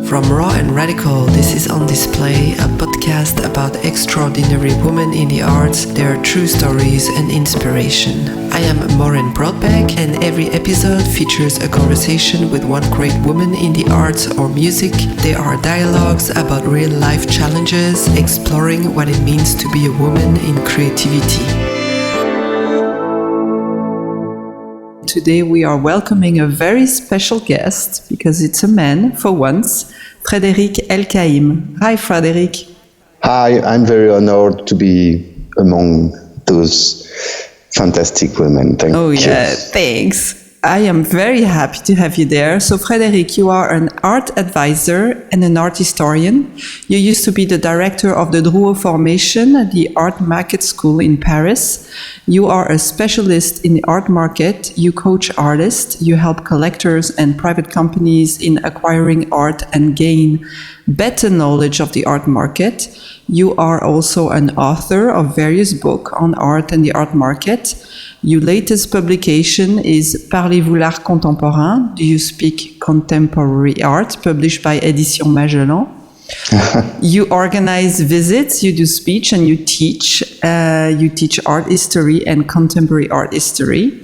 From Raw and Radical, this is On Display, a podcast about extraordinary women in the arts, their true stories and inspiration. I am Maureen Broadbeck, and every episode features a conversation with one great woman in the arts or music. There are dialogues about real-life challenges, exploring what it means to be a woman in creativity. Today we are welcoming a very special guest, because it's a man for once, Frédéric Elkaim. Hi, Frédéric. Hi, I'm very honored to be among those fantastic women. Thank you. Oh yeah, thanks. I am very happy to have you there. So Frédéric, you are an art advisor and an art historian. You used to be the director of the Drouot Formation, the art market school in Paris. You are a specialist in the art market. You coach artists. You help collectors and private companies in acquiring art and gain better knowledge of the art market. You are also an author of various books on art and the art market. Your latest publication is Parlez-vous l'art contemporain? Do you speak contemporary art? Published by Éditions Magellan. You organize visits, you do speech, and you teach. You teach art history and contemporary art history.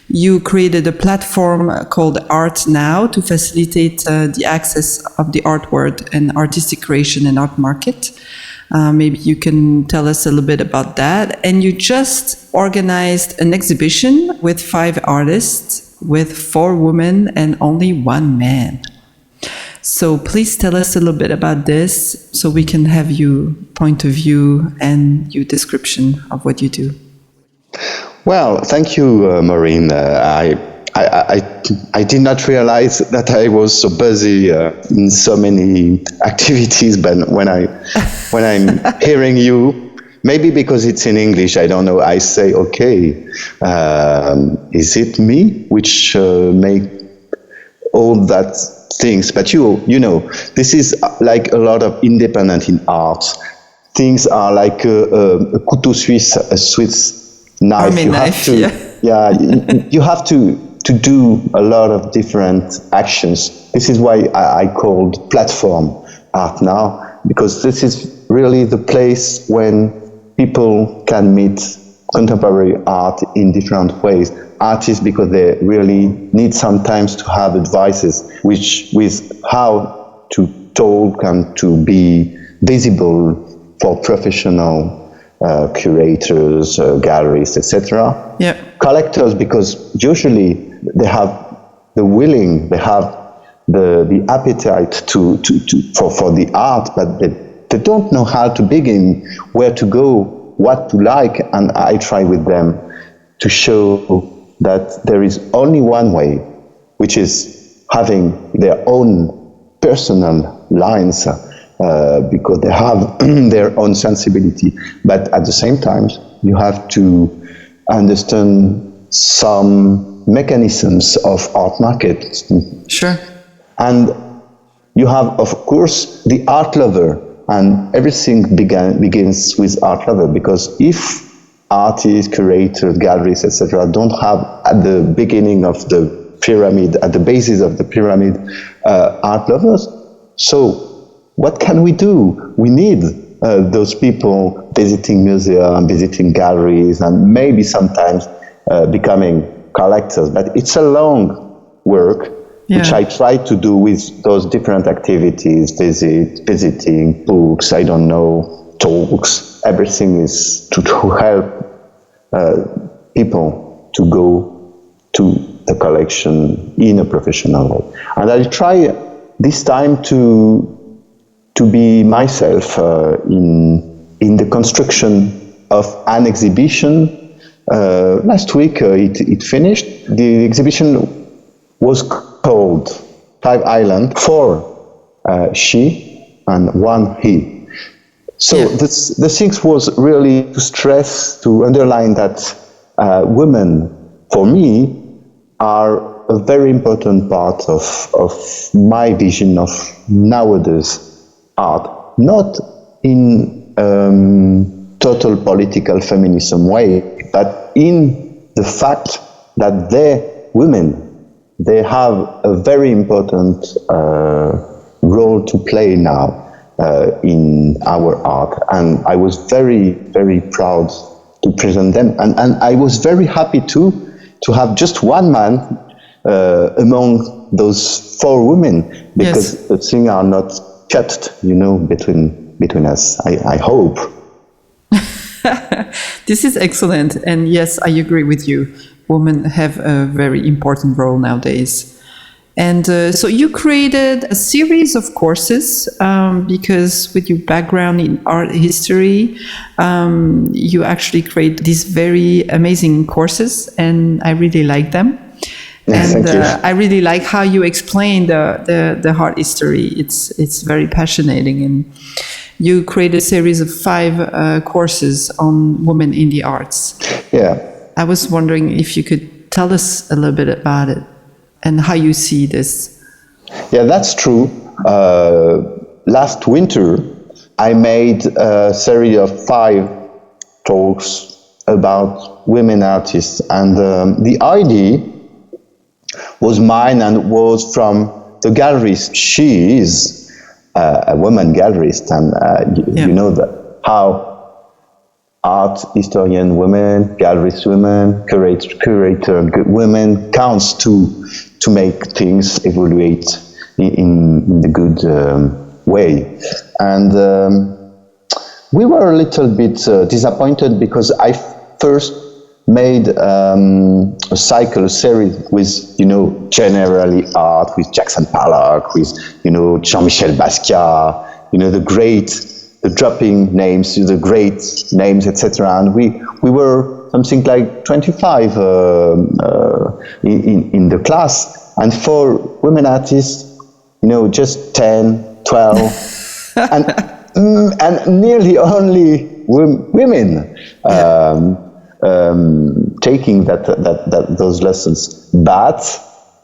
You created a platform called Art Now to facilitate the access of the art world and artistic creation and art market. Maybe you can tell us a little bit about that. And you just organized an exhibition with 5 artists, with 4 women and only 1 man. So please tell us a little bit about this so we can have your point of view and your description of what you do. Well, thank you, Maureen. I did not realize that I was so busy in so many activities, but when I'm hearing you, maybe because it's in English, I don't know, I say, okay, is it me which make all that things? But you know, this is like a lot of independent in art. Things are like a couteau suisse, a Swiss knife. You have to do a lot of different actions. This is why I called platform Art Now, because this is really the place when people can meet contemporary art in different ways. Artists, because they really need sometimes to have advices with how to talk and to be visible for professional curators, galleries, etcetera. Yeah. Collectors, because usually they have the appetite for the art, but they don't know how to begin, where to go, what to like, and I try with them to show that there is only one way, which is having their own personal lines, because they have their own sensibility. But at the same time, you have to understand some mechanisms of art market. Sure. And you have, of course, the art lover, and everything begins with art lover, because if artists, curators, galleries, etc., don't have at the beginning of the pyramid, at the basis of the pyramid, art lovers, so what can we do? We need those people visiting museums, visiting galleries, and maybe sometimes becoming collectors. But it's a long work, which I try to do with those different activities, visiting, books, I don't know, talks. Everything is to help people to go to the collection in a professional way. And I try this time to be myself in the construction of an exhibition. Last week it finished. The exhibition was called 5 Islands, 4 she and 1 he. So the thing was really to stress, to underline that women, for me, are a very important part of my vision of nowadays art, not in total political feminism way, but in the fact that women, they have a very important role role to play now in our art. And I was very, very proud to present them. And I was very happy too to have just one man among those 4 women, because Yes. the things are not cut, between us, I hope. This is excellent. And yes, I agree with you. Women have a very important role nowadays. And so you created a series of courses because with your background in art history, you actually create these very amazing courses, and I really like them. Yeah, And thank you. I really like how you explain the art history. It's very passionating. And you created a series of 5 courses on women in the arts. Yeah. I was wondering if you could tell us a little bit about it and how you see this. Yeah, that's true. Last winter, I made a series of 5 talks about women artists, and the idea was mine and was from the gallerist. She is a woman gallerist, and you know that how art historian women, gallerist women, curator women counts to make things evaluate in the good way. And we were a little bit disappointed because I first made a cycle, a series with, generally art, with Jackson Pollock, with, Jean-Michel Basquiat, the dropping names, the great names, etc. And we were something like 25 in the class, and for women artists, just 10, 12, and nearly only women taking those lessons. But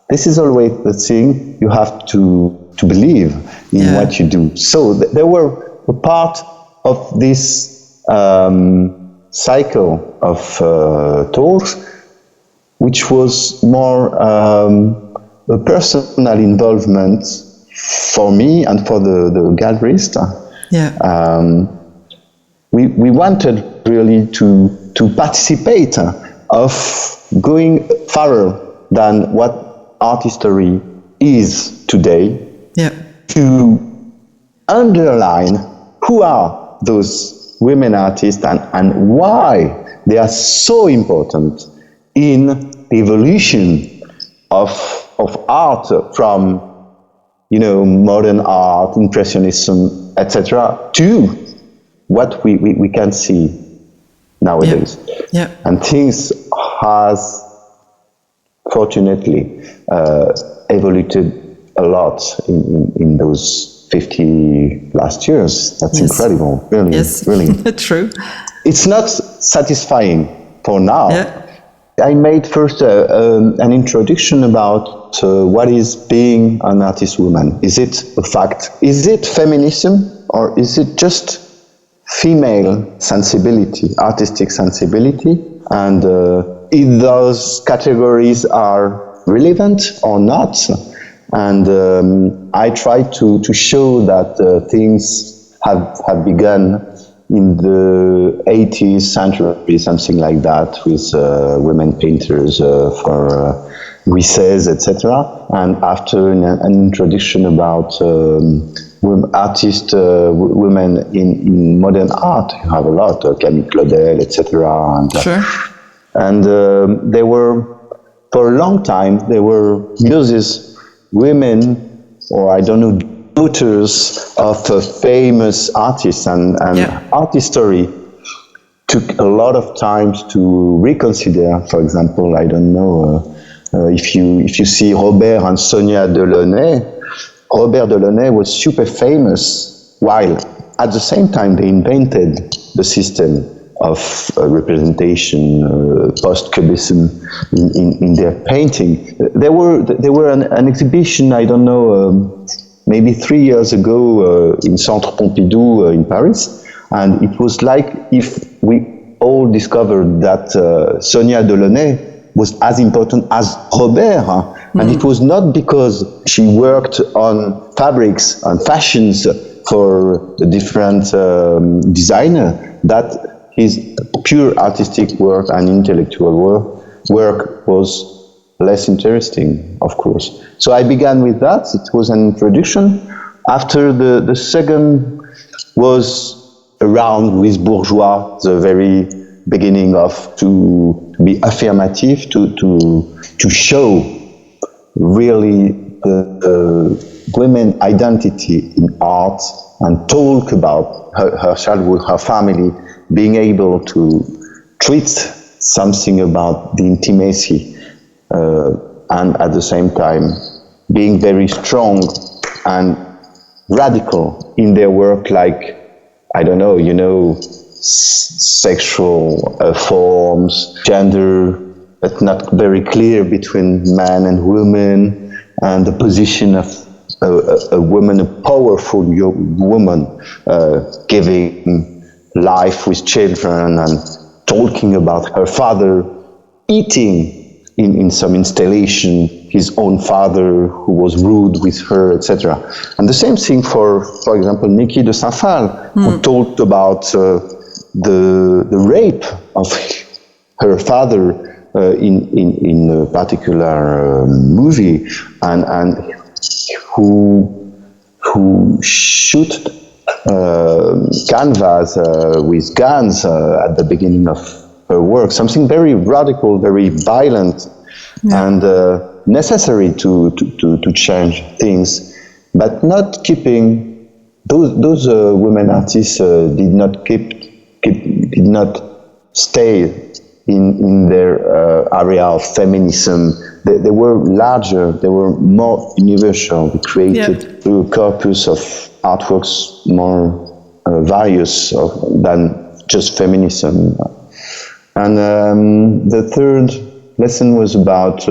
this is always the thing, you have to believe in what you do. So there were a part of this cycle of talks, which was more a personal involvement for me and for the gallerist. We wanted really to participate of going farther than what art history is today, to underline who are those women artists and why they are so important in the evolution of art from, modern art, impressionism, etc., to what we can see nowadays. And things has fortunately evolved a lot in those 50 last years. That's incredible, really. Really. True. It's not satisfying for now. I made first an introduction about what is being an artist woman. Is it a fact? Is it feminism, or is it just female sensibility, artistic sensibility? And if those categories are relevant or not. And I try to show that things have begun in the 18th century, something like that, with women painters for Grisez, etc. And after an introduction about artists, women in modern art, you have a lot, Camille Claudel, etc. And there were, for a long time, there were muses, women, or I don't know, daughters of famous artists, and art history took a lot of time to reconsider. For example, I don't know if you see Robert and Sonia Delaunay. Robert Delaunay was super famous, while at the same time they invented the system of representation, post-cubism in their painting. There were an exhibition, I don't know, maybe 3 years ago in Centre Pompidou in Paris, and it was like if we all discovered that Sonia Delaunay was as important as Robert. And it was not because she worked on fabrics, on fashions for the different designer, that his pure artistic work and intellectual work was less interesting, of course. So I began with that. It was an introduction. After the second was around Louise Bourgeois, the very beginning of to be affirmative, to show really the women identity in art and talk about her childhood, her family, being able to treat something about the intimacy, and at the same time being very strong and radical in their work, like, I don't know, sexual forms, gender, but not very clear between man and woman, and the position of a woman, a powerful woman, giving life with children and talking about her father, eating in some installation, his own father who was rude with her, etc. And the same thing for example, Niki de Saint-Phal, who talked about the rape of her father in a particular movie, and who shoot canvas with guns at the beginning of her work, something very radical, very violent, and necessary to change things, but not keeping those women artists did not stay in their area of feminism. They were larger, they were more universal. They created a corpus of artworks more various than just feminism. And the third lesson was about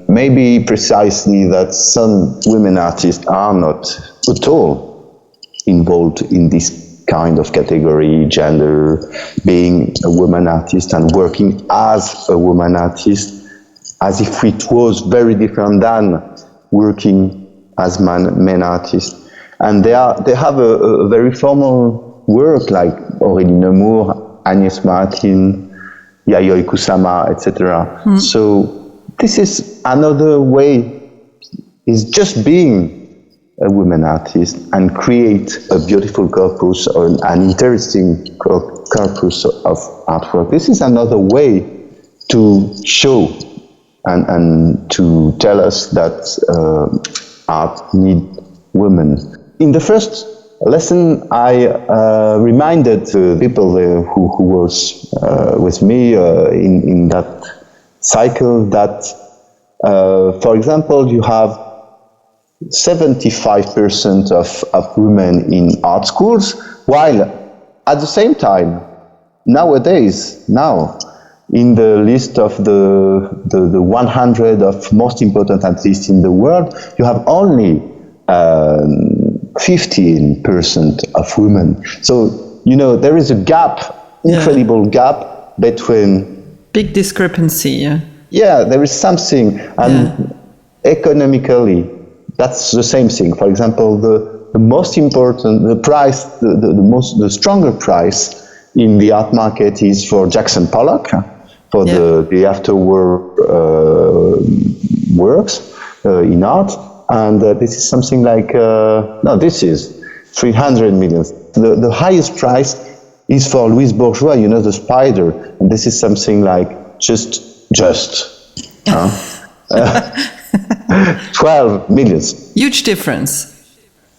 maybe precisely that some women artists are not at all involved in this kind of category, gender, being a woman artist and working as a woman artist, as if it was very different than working as men artists. And they have a very formal work like Aurélie Nemours, Agnès Martin, Yayoi Kusama, etc. So this is another way, is just being a woman artist and create a beautiful corpus or an interesting corpus of artwork. This is another way to show and to tell us that art needs women. In the first lesson, I reminded people who was with me in that cycle that, for example, you have 75% of women in art schools, while at the same time, now, in the list of the 100 of most important artists in the world, you have only 15% of women. So, there is a gap, incredible gap between... Big discrepancy, Yeah, there is something. And economically, that's the same thing. For example, the most important, the price, the stronger price in the art market is for Jackson Pollock, for the afterwar works in art. And this is something like, this is 300 million. The highest price is for Louise Bourgeois, the spider. And this is something like just 12 millions. Huge difference.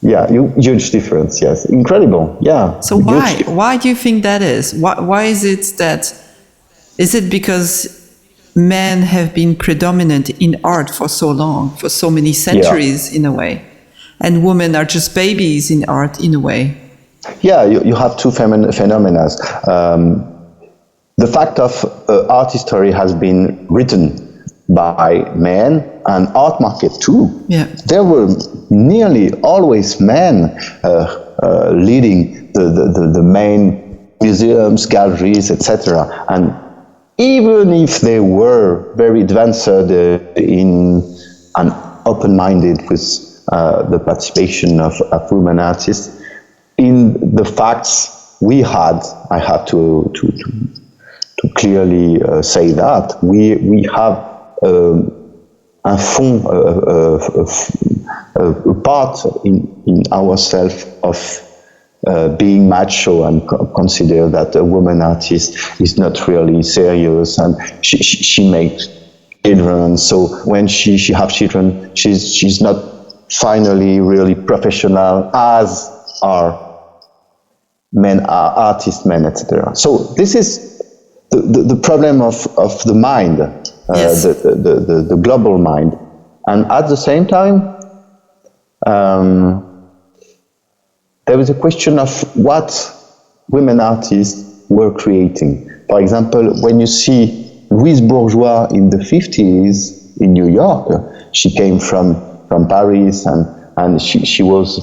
Yeah, huge difference, yes. Incredible, yeah. So why do you think that is? Why is it that, is it because men have been predominant in art for so long, for so many centuries in a way, and women are just babies in art in a way? Yeah, you have two phenomena. The fact of art history has been written by men, and art market too. Yeah. There were nearly always men leading the main museums, galleries, etc. And even if they were very advanced in and open-minded with the participation of women artists, in the facts we had, I have to clearly say that we have a part in ourselves of being macho and consider that a woman artist is not really serious, and she makes children. So when she have children, she's not finally really professional as are men, are artists, men, etc. So this is the problem of the mind, yes. the global mind, and at the same time. There was a question of what women artists were creating. For example, when you see Louise Bourgeois in the 50s in New York, she came from Paris, and she was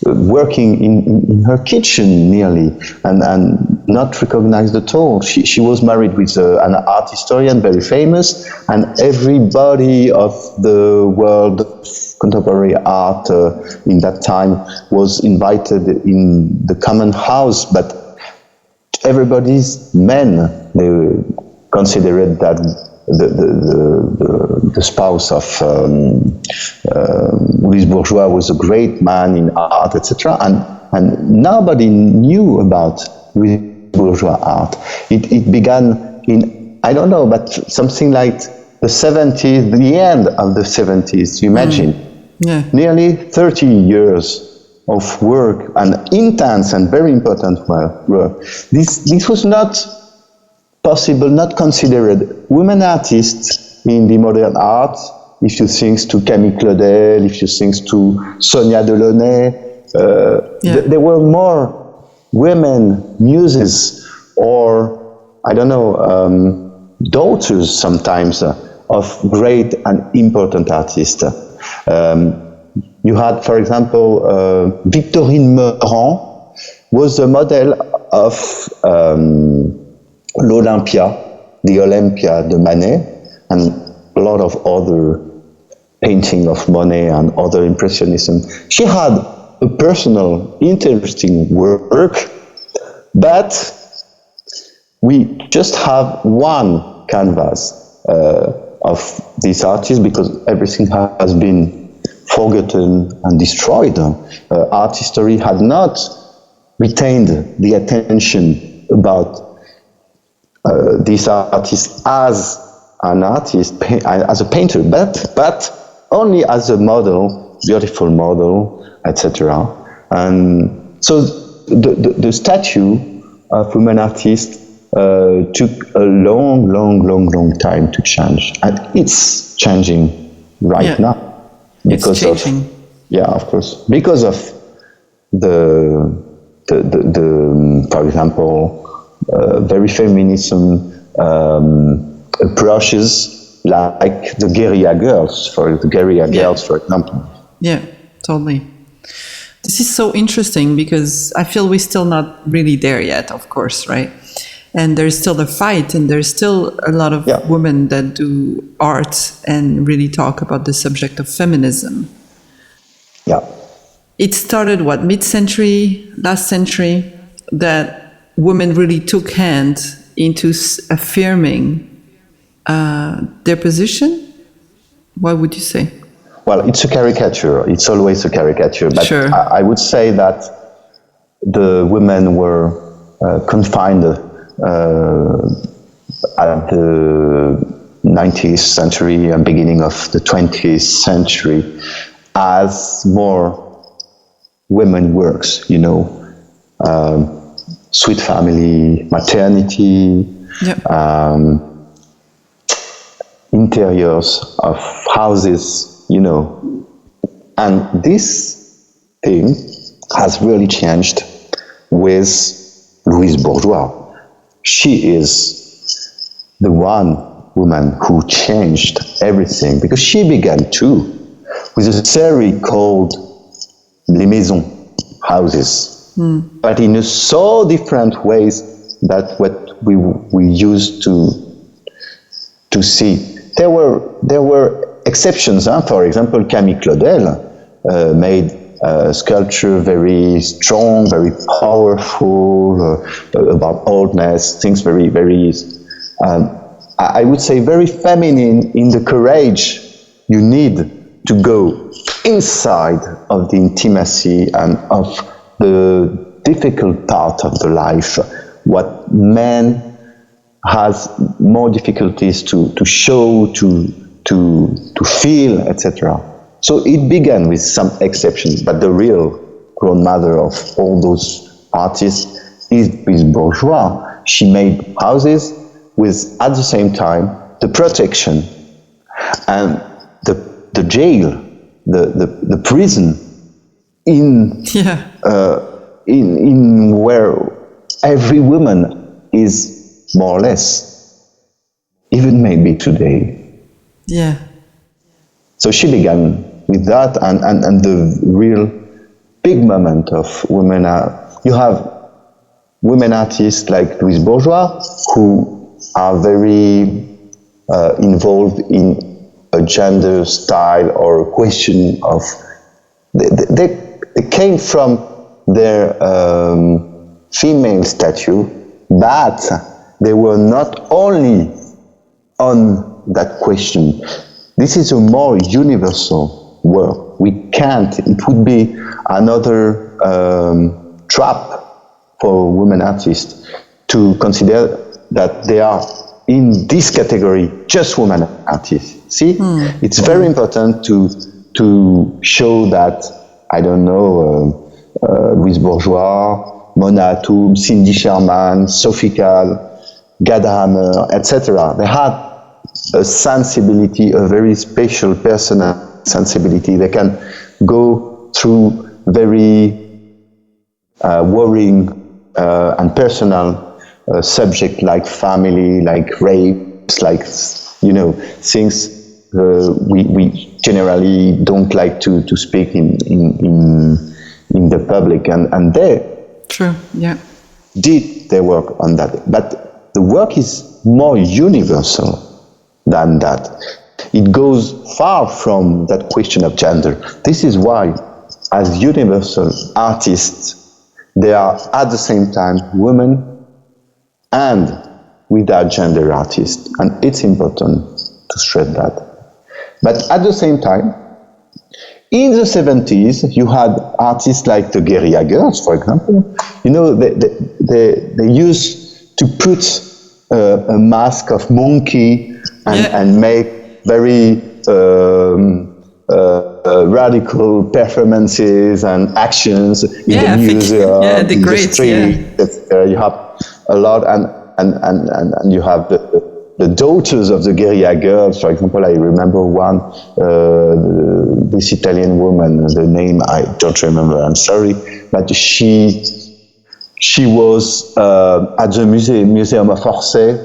working in her kitchen nearly, and not recognized at all. She was married with an art historian, very famous, and everybody of the world of contemporary art in that time was invited in the common house, but everybody's men. They considered that the spouse of Louise Bourgeois was a great man in art, etc. And nobody knew about Louise Bourgeois art. It began in, I don't know, but something like the 70s, the end of the 70s, you imagine. Yeah. Nearly 30 years of work, and intense and very important work. This was not possible, not considered. Women artists in the modern art, if you think to Camille Claudel, if you think to Sonia Delaunay, there were more women muses, or, I don't know, daughters sometimes of great and important artists. You had, for example, Victorine Meurant was the model of l'Olympia, the Olympia de Manet, and a lot of other painting of Monet and other impressionism. She had a personal, interesting work, but we just have one canvas of this artist because everything has been forgotten and destroyed. Art history had not retained the attention about this artist as an artist, as a painter, but only as a model, beautiful model, etc. And so the statue of women artists took a long time to change, and it's changing right now. Because it's changing. Of course, because of the for example, very feminism approaches, like the guerrilla girls, for example. Yeah, totally. This is so interesting because I feel we're still not really there yet, of course, right? And there's still a fight, and there's still a lot of women that do art and really talk about the subject of feminism. Yeah. It started, mid-century, last century, that women really took hand into affirming their position? What would you say? Well, it's a caricature. It's always a caricature. But sure. I would say that the women were confined at the 19th century and beginning of the 20th century as more women works, sweet family, maternity, interiors of houses, and this thing has really changed with Louise Bourgeois. She is the one woman who changed everything, because she began too with a series called Les Maisons, houses, but in so different ways that what we used to to see. There were exceptions. For example, Camille Claudel made sculpture very strong, very powerful, about oldness, things very, very, I would say very feminine in the courage you need to go inside of the intimacy and of the difficult part of the life, what man has more difficulties to show, to feel, etc. So it began with some exceptions, but the real grandmother of all those artists is Louise Bourgeois. She made houses with, at the same time, the protection and the jail, the prison in where every woman is more or less, even maybe today. Yeah. So she began with that, and the real big moment of women you have women artists like Louise Bourgeois who are very involved in a gender style or question of they came from their female statue, but they were not only on that question. This is a more universal work. We can't, it would be another trap for women artists to consider that they are in this category just women artists. See, it's very important to show that, I don't know, Louise Bourgeois, Mona Hatoum, Cindy Sherman, Sophie Calle, Gadamer, etc. They had a sensibility, a very special personal sensibility. They can go through very worrying and personal subject like family, like rapes, like, you know, things we generally don't like to speak in the public, and they did their work on that. But the work is more universal than that. It goes far from that question of gender. This is why, as universal artists, they are at the same time women and without gender artists. And it's important to stress that. But at the same time, in the 70s, you had artists like the Guerilla Girls, for example. You know, they used to put a mask of monkey and make very radical performances and actions in the museum, in the street. You have a lot, and you have the daughters of the Guerilla Girls. For example, I remember one, this Italian woman, the name I don't remember, I'm sorry, but she was at the Museum of Orsay,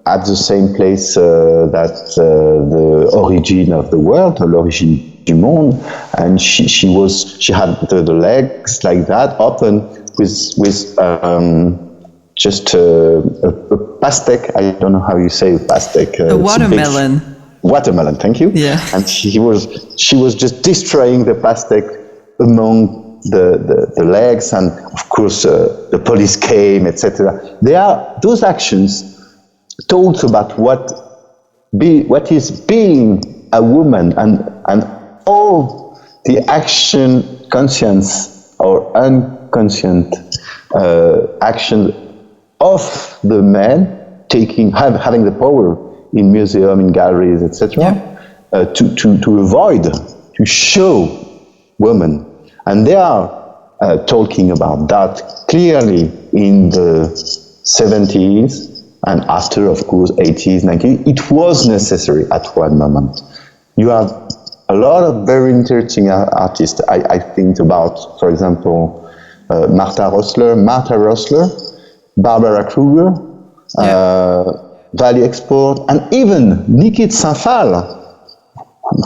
at the same place that the origin of the world, l'origine du monde, and she had the legs like that, open with just a pastèque. I don't know how you say pastèque. A watermelon. Watermelon, thank you. Yeah. And she was just destroying the pastèque among the legs, and of course the police came, etc. Those actions told about what is being a woman, and all the action, conscious or unconscious action of the men having the power in museum, in galleries, etc. To avoid, to show women. And they are talking about that clearly in the 70s, and after, of course, 80s, 90s. It was necessary at one moment. You have a lot of very interesting artists. I think about, for example, Martha Rosler, Barbara Kruger, Valley Export, and even Nikit Saint-Phal,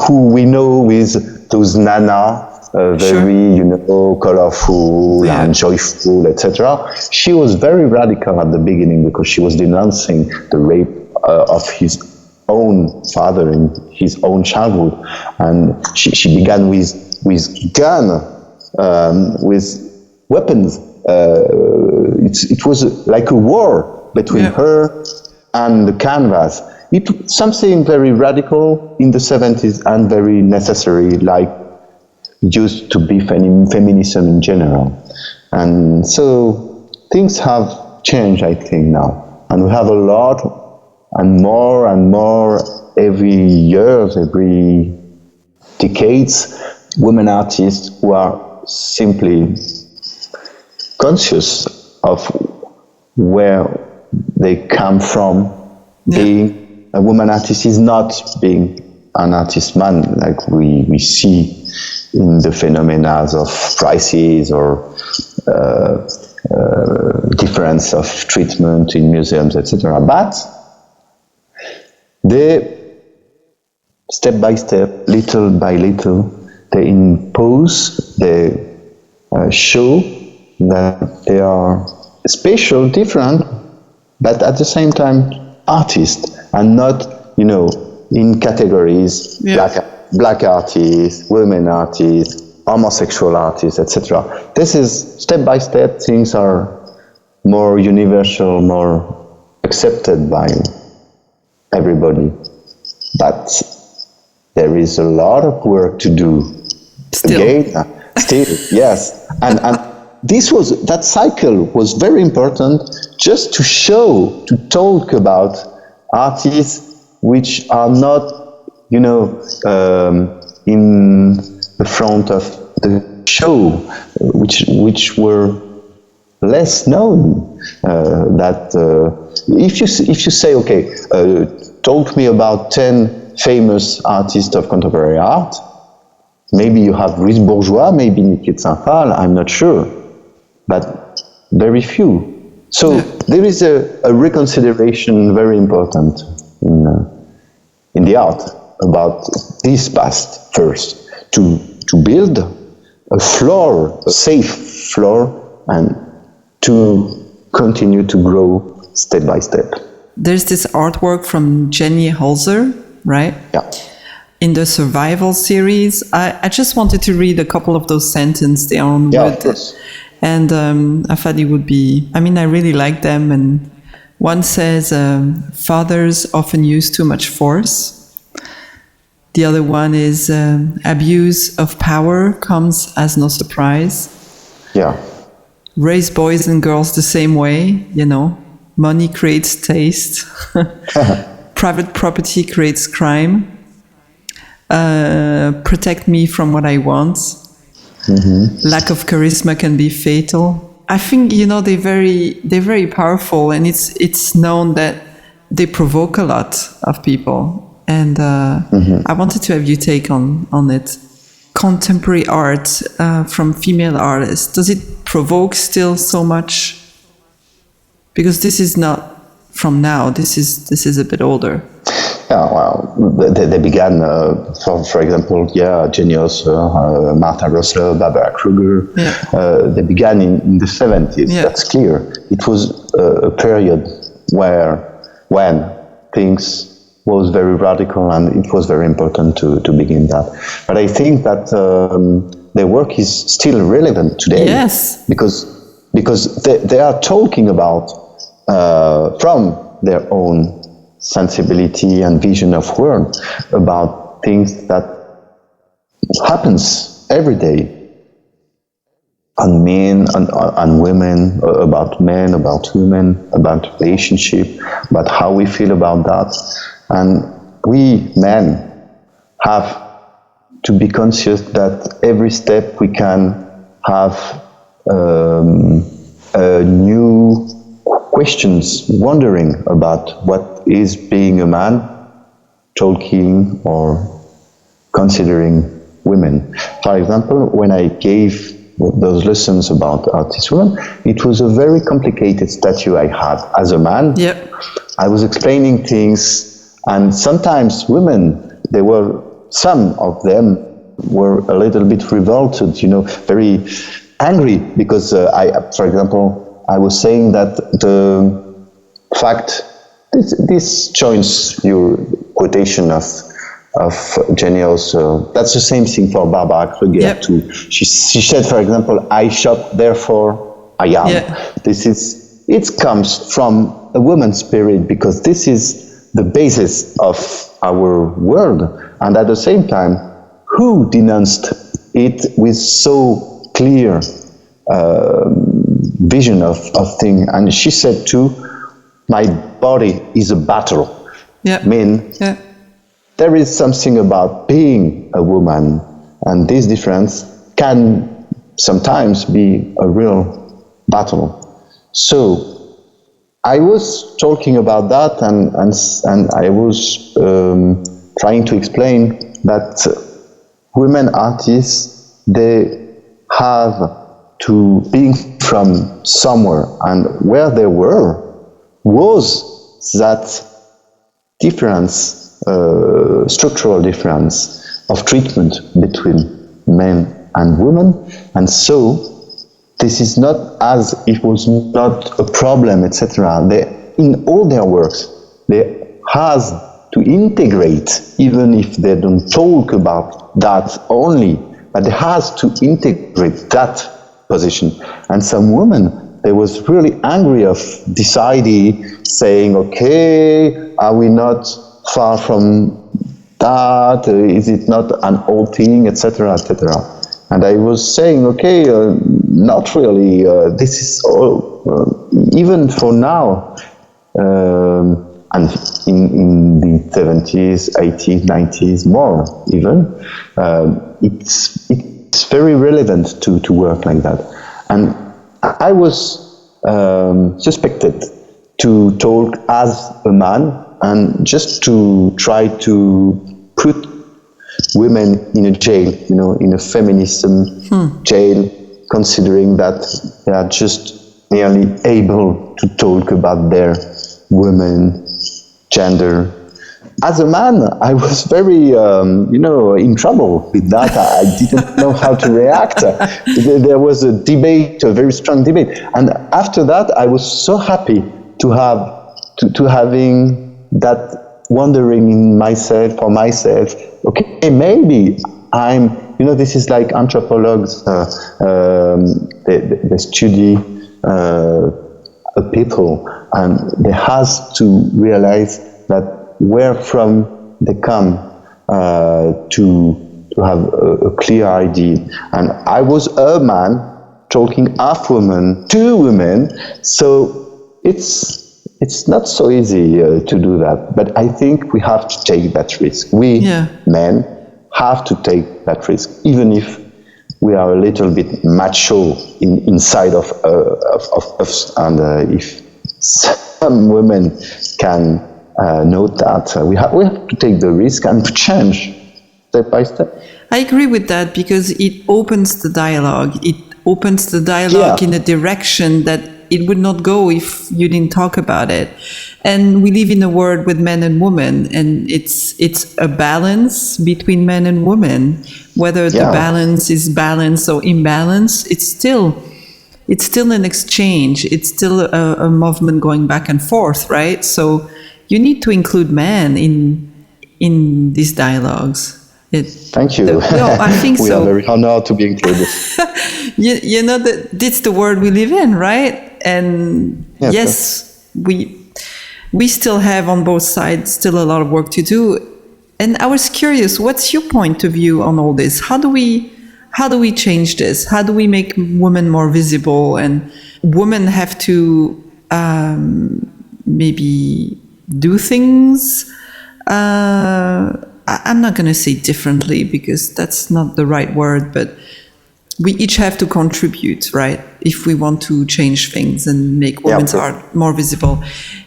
who we know with those Nana, very, colorful and joyful, etc. She was very radical at the beginning because she was denouncing the rape of his own father in his own childhood, and she began with gun, with weapons. It was like a war between her and the canvas. It was something very radical in the 70s and very necessary, like used to be feminism in general. And so things have changed, I think, now. And we have a lot and more every year, every decades, women artists who are simply conscious of where they come from. Being a woman artist is not being an artist man, like we see in the phenomena of prices or difference of treatment in museums, etc. But they, step by step, little by little, they impose, they show that they are special, different, but at the same time artists, and not, in categories, black artists, women artists, homosexual artists, etc. This is step by step, things are more universal, more accepted by everybody. But there is a lot of work to do. Still, yes. And that cycle was very important, just to show, to talk about artists which are not, in the front of the show, which were less known. If you say, okay, talk me about 10 famous artists of contemporary art, maybe you have Louise Bourgeois, maybe Nikit Saint-Phal, I'm not sure, but very few. So there is a reconsideration very important in the art about this past first, to build a floor, a safe floor, and to continue to grow step by step. There's this artwork from Jenny Holzer, right? Yeah. In the Survival series, I just wanted to read a couple of those sentences. They are on Yeah, wood. of course. And I thought it would be, I really like them. And one says, fathers often use too much force. The other one is, abuse of power comes as no surprise. Yeah. Raise boys and girls the same way, money creates taste. Private property creates crime. Protect me from what I want. Mm-hmm. Lack of charisma can be fatal. I think they're very powerful, and it's known that they provoke a lot of people. And I wanted to have you take on it. Contemporary art from female artists, does it provoke still so much? Because this is not from now. This is a bit older. Yeah, well, they began, for example, Jenny Holzer, Martha Rosler, Barbara Kruger. Yeah. They began in the 70s. Yeah. That's clear. It was a period when things was very radical, and it was very important to begin that. But I think that their work is still relevant today. Yes. Because they are talking about from their own sensibility and vision of world, about things that happens every day on men, on women, about men, about women, about relationship, about how we feel about that. And we men have to be conscious that every step we can have new questions, wondering about what is being a man, talking or considering women. For example, when I gave those lessons about artist women, it was a very complicated statue I had as a man. Yep. I was explaining things, and sometimes women, some of them were a little bit revolted, very angry, because for example, I was saying that the fact this joins your quotation of Jenny also. That's the same thing for Barbara Kruger Yep. too. She said, for example, I shop, therefore I am. Yeah. It comes from a woman's spirit, because this is the basis of our world. And at the same time, who denounced it with so clear vision of thing? And she said too, my body is a battle. Yeah. I mean, Yeah. there is something about being a woman, and this difference can sometimes be a real battle. So I was talking about that, and I was trying to explain that women artists, they have to be from somewhere, and where they were was that difference, structural difference of treatment between men and women. And so this is not as it was not a problem, etc. They, in all their works, they has to integrate, even if they don't talk about that only, but they has to integrate that position. And some women, they was really angry of this idea, saying, okay, are we not far from that? Is it not an old thing, etc., etc.? And I was saying, okay, not really. This is all, even for now, and in the 70s, 80s, 90s, more even, it's very relevant to work like that. And I was suspected to talk as a man, and just to try to put women in a jail, in a feminism jail, considering that they are just merely able to talk about their women, gender. As a man, I was very, in trouble with that. I didn't know how to react. There was a debate, a very strong debate. And after that, I was so happy to having that wondering in myself, for myself, okay, maybe I'm, this is like anthropologues, they study people, and they has to realize that where from they come to have a clear idea. And I was a man talking half woman, two women, so it's not so easy to do that, but I think we have to take that risk. We men have to take that risk, even if we are a little bit macho inside of us, and if some women can note that, we have to take the risk and to change step by step. I agree with that, because it opens the dialogue. It opens the dialogue in a direction that it would not go if you didn't talk about it. And we live in a world with men and women, and it's a balance between men and women. Whether the balance is balance or imbalance, it's still an exchange. It's still a movement going back and forth, right? So you need to include men in these dialogues. Thank you. No, I think we are very honored to be included. you know that it's the world we live in, right? And yes, we still have on both sides still a lot of work to do. And I was curious, what's your point of view on all this? How do we change this? How do we make women more visible, and women have to maybe do things? I'm not going to say differently, because that's not the right word, but we each have to contribute, right? If we want to change things and make women's art more visible.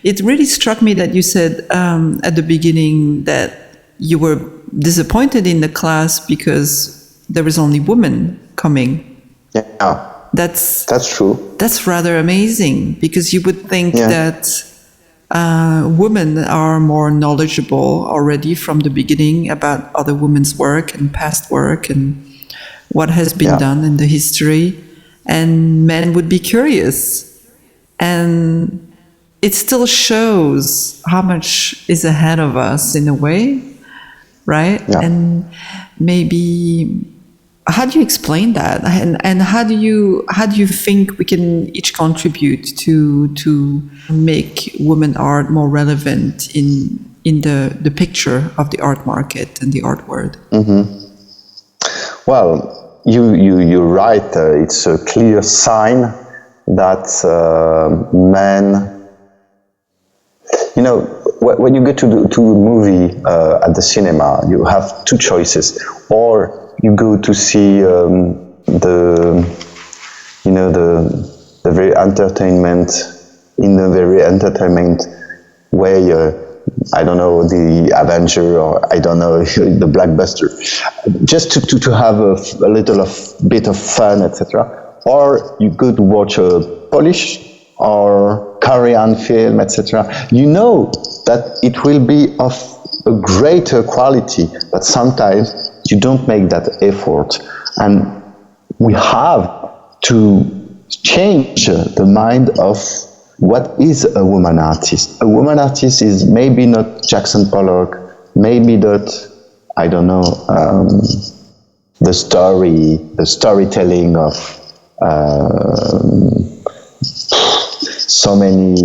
It really struck me that you said at the beginning that you were disappointed in the class because there was only women coming. Yeah, that's true. That's rather amazing, because you would think that women are more knowledgeable already from the beginning about other women's work and past work and what has been done in the history, and men would be curious. And it still shows how much is ahead of us in a way, right? Yeah. And maybe, how do you explain that? And how do you think we can each contribute to make women art more relevant in the picture of the art market and the art world? Well, you're right. It's a clear sign that men, you know, when you go to a movie at the cinema, you have two choices. Or you go to see the very entertainment, in a very entertainment way, I don't know, the Avenger, or I don't know, the blockbuster, just to have a little bit of fun, etc. Or you could watch a Polish or Korean film, etc. You know that it will be of a greater quality, but sometimes you don't make that effort. And we have to change the mind of what is a woman artist. A woman artist is maybe not Jackson Pollock, maybe not, I don't know, the storytelling of so many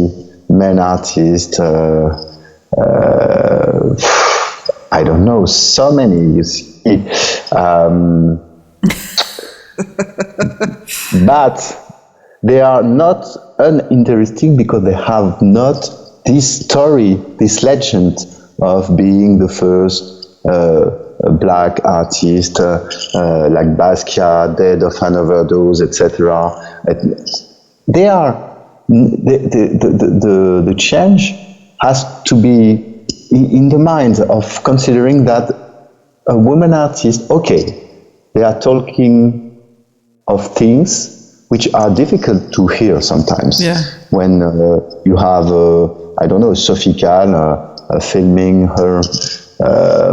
men artists, I don't know, so many, you see. But they are not uninteresting because they have not this story, this legend of being the first black artist, like Basquiat, dead of an overdose, etc. They are the change has to be in the mind of considering that a woman artist, okay, they are talking of things which are difficult to hear sometimes. Yeah. When you have, I don't know, Sophie Calle filming her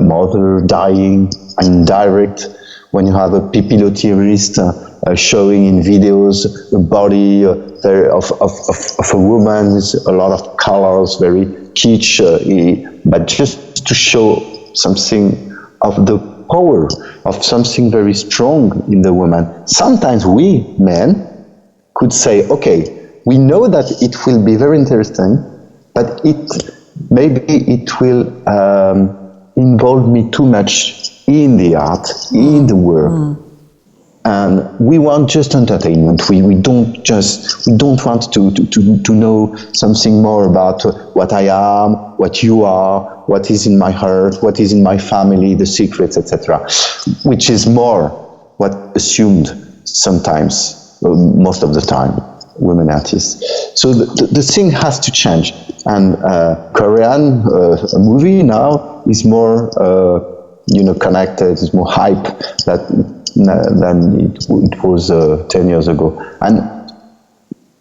mother dying in direct, when you have a pipilotirist showing in videos the body of a woman with a lot of colors, very kitsch, but just to show something of the power of something very strong in the woman. Sometimes we men could say, okay, we know that it will be very interesting, but maybe it will involve me too much in the art, in the work. And we want just entertainment. We don't want to know something more about what I am, what you are, what is in my heart, what is in my family, the secrets, etc. Which is more what assumed sometimes, most of the time, women artists. So the thing has to change. And Korean a movie now is more connected, is more hype than it was 10 years ago. And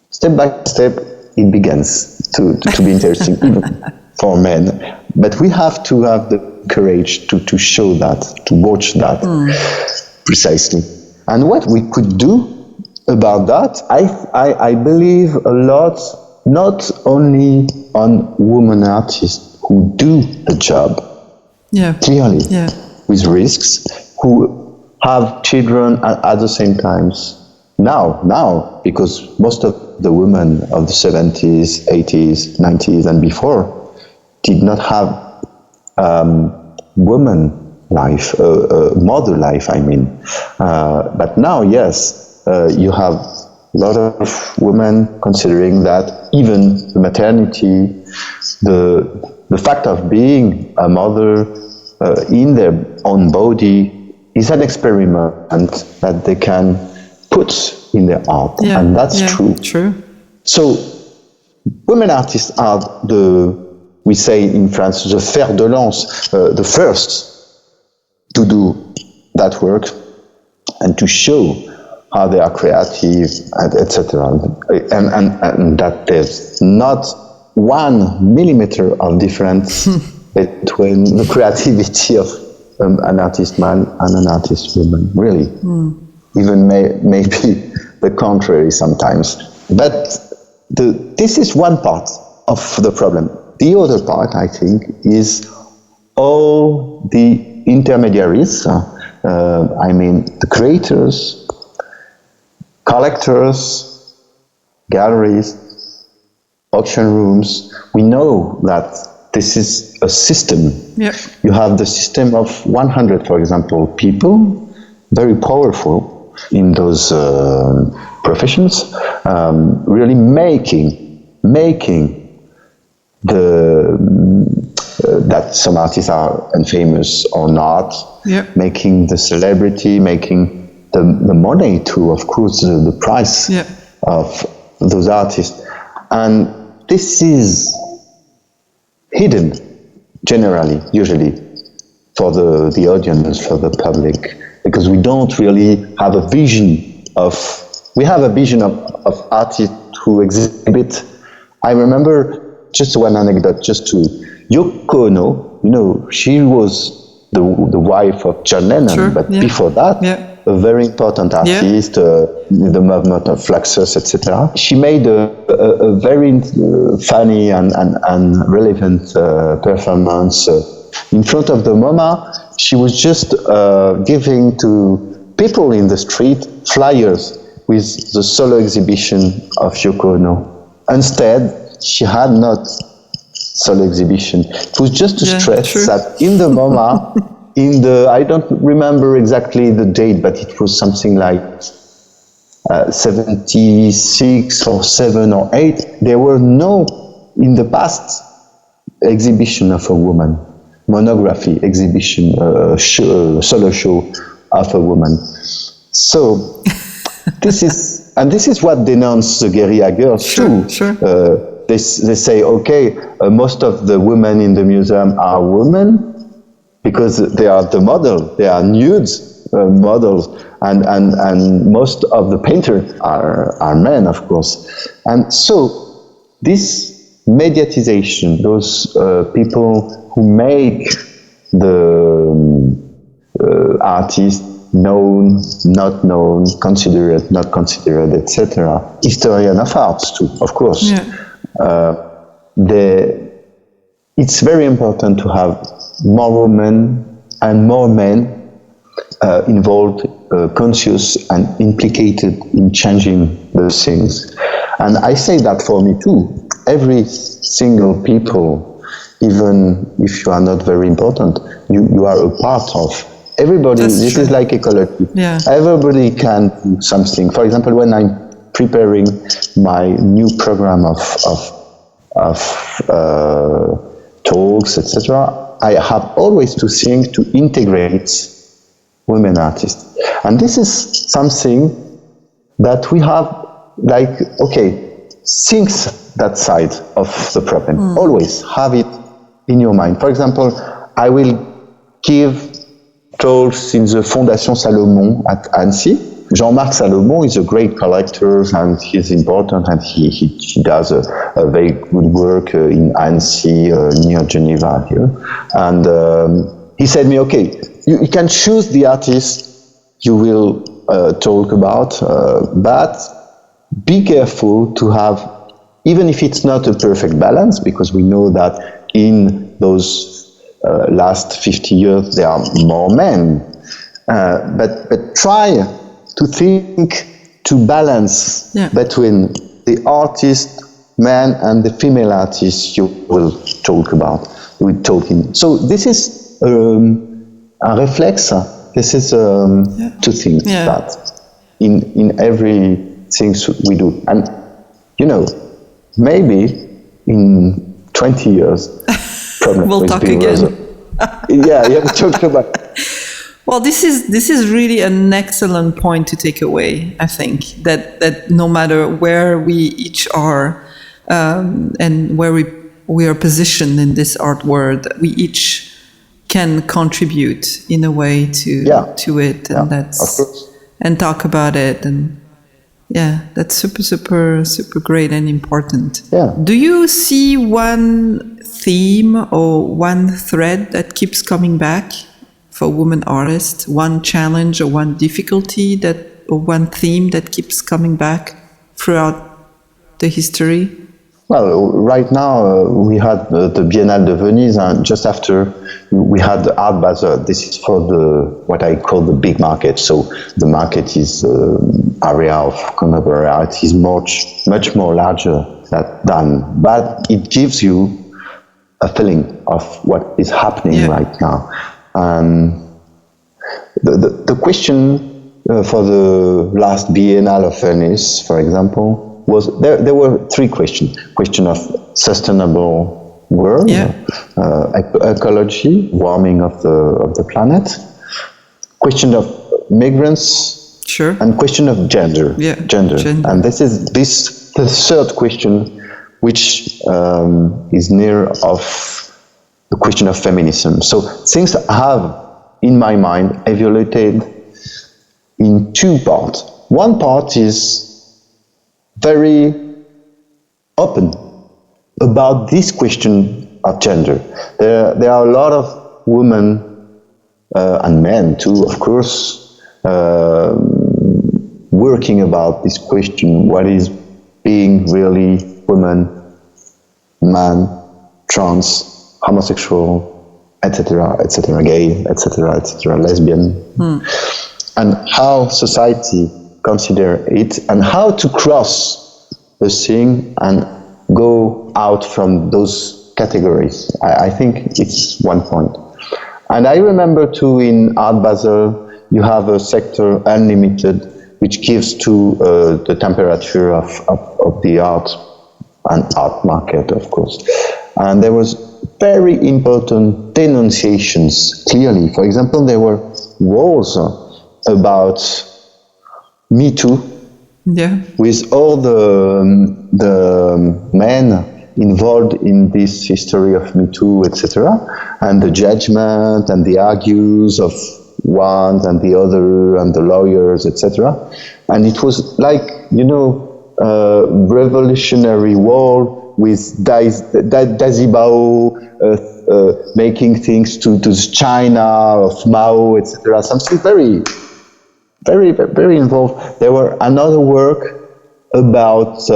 step by step, it begins to be interesting, even for men. But we have to have the courage to show that, to watch that precisely. And what we could do about that, I believe a lot, not only on women artists who do the job, clearly, with risks, who have children at the same times. Now, because most of the women of the 70s, 80s, 90s and before did not have woman life, mother life, I mean. But now, yes, you have a lot of women considering that even the maternity, the fact of being a mother in their own body is an experiment that they can put in their art, and that's true. So, women artists are we say in France, the fer de lance, the first to do that work and to show how they are creative, etc. And that there's not 1 millimeter of difference between the creativity of an artist man and an artist woman, really. Even maybe the contrary sometimes. But this is one part. of the problem. The other part, I think, is all the intermediaries, the creators, collectors, galleries, auction rooms. We know that this is a system. Yep. You have the system of 100, for example, people, very powerful in those professions, really making that some artists are famous or not, Yep. making the celebrity, making the money too, of course, the price Yep. of those artists. And this is hidden, generally, usually, for the audience, for the public, because we don't really have a vision of artists who exhibit. I remember just one anecdote, just to Yoko Ono, she was the wife of John Lennon, Sure, but yeah. before that, Yeah. a very important artist, the movement of Fluxus, etc. She made a very funny and relevant performance in front of the MoMA. She was just giving to people in the street flyers with the solo exhibition of Yoko Ono. Instead, she had not solo exhibition. It was just to stress true. that in the MoMA, I don't remember exactly the date, but it was something like 76 or 7 or 8, there were no, in the past, exhibition of a woman, monography exhibition, solo show of a woman. So this is what denounce the guerrilla girls too. Sure. They say, okay, most of the women in the museum are women because they are the model, they are nude models, and most of the painters are men, of course. And so this mediatization, those people who make the artist known, not known, considered, not considered, etc. Historian of arts too, of course. Yeah. It's very important to have more women and more men involved, conscious and implicated in changing those things. And I say that for me too. Every single people, even if you are not very important, you are a part of. Everybody, That's this true. is like a collective. Yeah. Everybody can do something. For example, when I'm preparing my new program of talks, etc., I have always to think to integrate women artists. And this is something that we have, think that side of the problem. Always have it in your mind. For example, I will give talks in the Fondation Salomon at Annecy. Jean-Marc Salomon is a great collector and he's important, and he does a very good work in Annecy, near Geneva here. And he said me, okay, you can choose the artist you will talk about, but be careful to have, even if it's not a perfect balance, because we know that in those last 50 years there are more men, but try to think to balance between the artist man and the female artist you will talk about. So this is a reflex. This is to think that in every thing we do. And maybe in 20 years we'll talk again. We'll talk about. Well, this is really an excellent point to take away. I think that no matter where we each are and where we are positioned in this art world, we each can contribute in a way to it, and that's of course. And talk about it, and that's super great and important. Yeah. Do you see one theme or one thread that keeps coming back for women artists? One challenge or one difficulty or one theme that keeps coming back throughout the history? Well, right now we had the Biennale de Venise, and just after we had the Art Basel. This is for what I call the big market. So the market is area of contemporary art is much more larger than, but it gives you a feeling of what is happening right now. The question for the last Biennale of Venice, for example, was there were three questions. Question of sustainable world, ecology, warming of the planet, question of migrants, and question of gender. Gender. And this is the third question, which is near of the question of feminism. So things have, in my mind, evaluated in two parts. One part is very open about this question of gender. There are a lot of women and men too, of course, working about this question: what is being really woman, man, trans, homosexual, etcetera, gay, etcetera, lesbian, and how society consider it, and how to cross the thing and go out from those categories. I think it's one point. And I remember too, in Art Basel, you have a sector unlimited, which gives to the temperature of the art and art market, of course. And there was very important denunciations, clearly. For example, there were walls about Me Too, with all the men involved in this history of Me Too, etc., and the judgment and the argues of one and the other and the lawyers, etc. And it was like, a revolutionary war with Daisy Bao making things to China, of Mao, etc. Something very, very, very involved. There were another work about,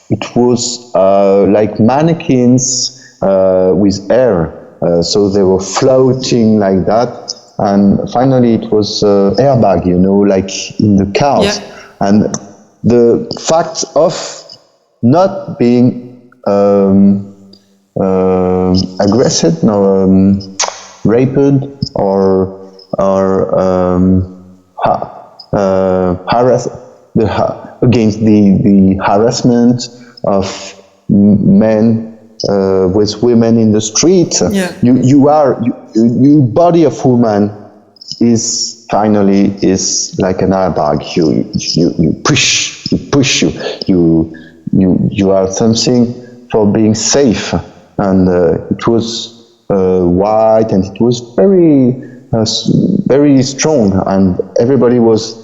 it was like mannequins with air. So they were floating like that. And finally it was airbag, like in the cars. And the fact of not being aggressed, no, raped or harassed against the harassment of men with women in the street. You body of woman is finally like an airbag. You push you are something for being safe, and it was white, and it was very very strong, and everybody was,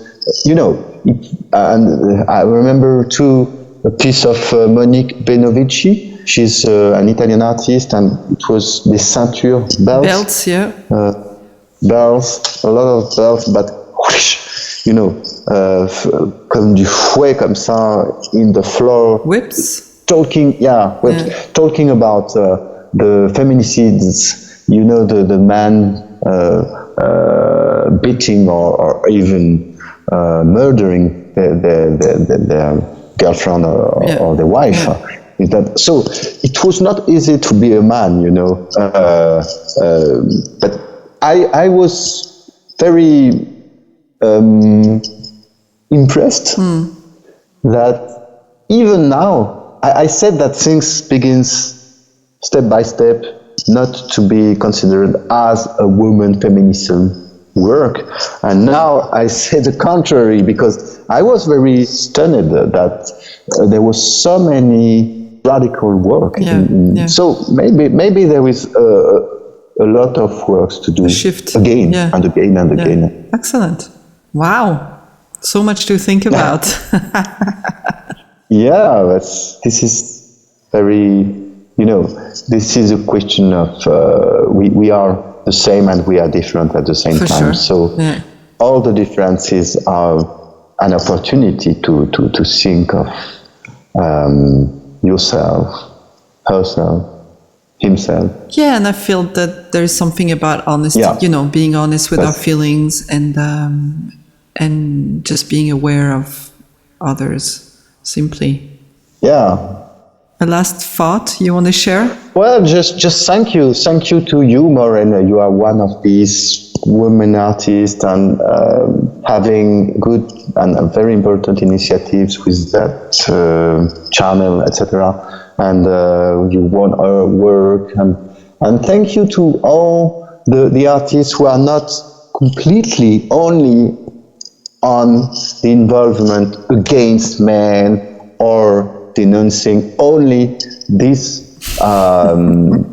and I remember too a piece of Monique Benovici. She's an Italian artist, and it was the ceinture belts. Bells, a lot of bells, but comme du fouet, comme ça, in the floor. Whips. Talking about the feminicides. The man beating or even murdering their girlfriend or their wife. So it was not easy to be a man, but I was very impressed that even now, I said that things begins step by step, not to be considered as a woman feminism work. And now I say the contrary, because I was very stunned that there was so many radical work. So maybe there is a lot of works to do. Shift. Again and again and again. Excellent. Wow. So much to think about. This is very, this is a question of we are the same and we are different at the same time. Sure. So all the differences are an opportunity to think of yourself, herself, himself. Yeah, and I feel that there is something about honesty, being honest with our feelings and just being aware of others, simply. Yeah. A last thought you want to share? Well, just thank you to you, Maureen. You are one of these women artists and having good and very important initiatives with that channel, etc. And you want our work, and thank you to all the artists who are not completely only on the involvement against men or denouncing only this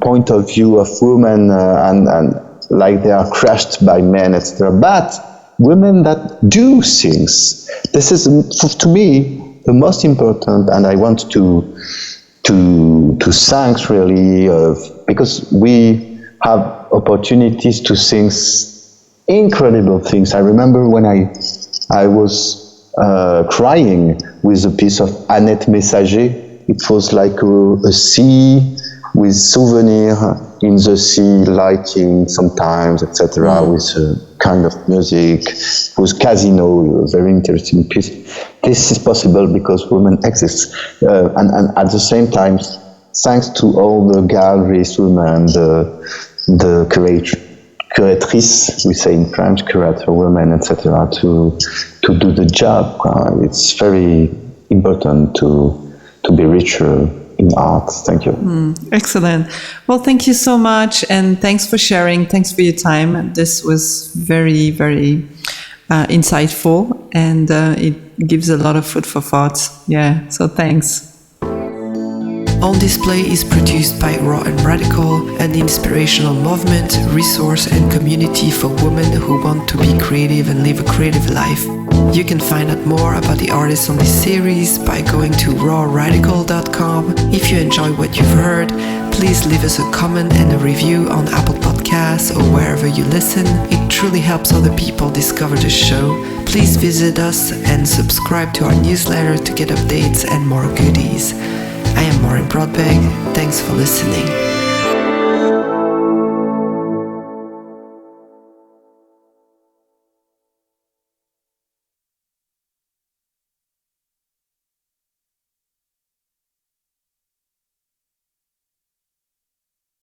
point of view of women and like they are crushed by men, etc. But women that do things. This is, to me, the most important, and I want to thank really because we have opportunities to sing incredible things. I remember when I was crying with a piece of Annette Messager. It was like a sea with souvenir in the sea, lighting sometimes, etc., with a kind of music. It was Casino, a very interesting piece. This is possible because women exist. And at the same time, thanks to all the galleries, women, the curatrices, we say in French, curator women, etc., to do the job. It's very important to be richer in art. Thank you. Excellent. Well, thank you so much, and thanks for sharing. Thanks for your time. This was very, very insightful, and it gives a lot of food for thought. Yeah, so thanks. On Display is produced by Raw and Radical, an inspirational movement, resource and community for women who want to be creative and live a creative life. You can find out more about the artists on this series by going to rawradical.com. If you enjoy what you've heard, please leave us a comment and a review on Apple Podcasts or wherever you listen. It truly helps other people discover the show. Please visit us and subscribe to our newsletter to get updates and more goodies. I am Maureen Brodbeck. Thanks for listening.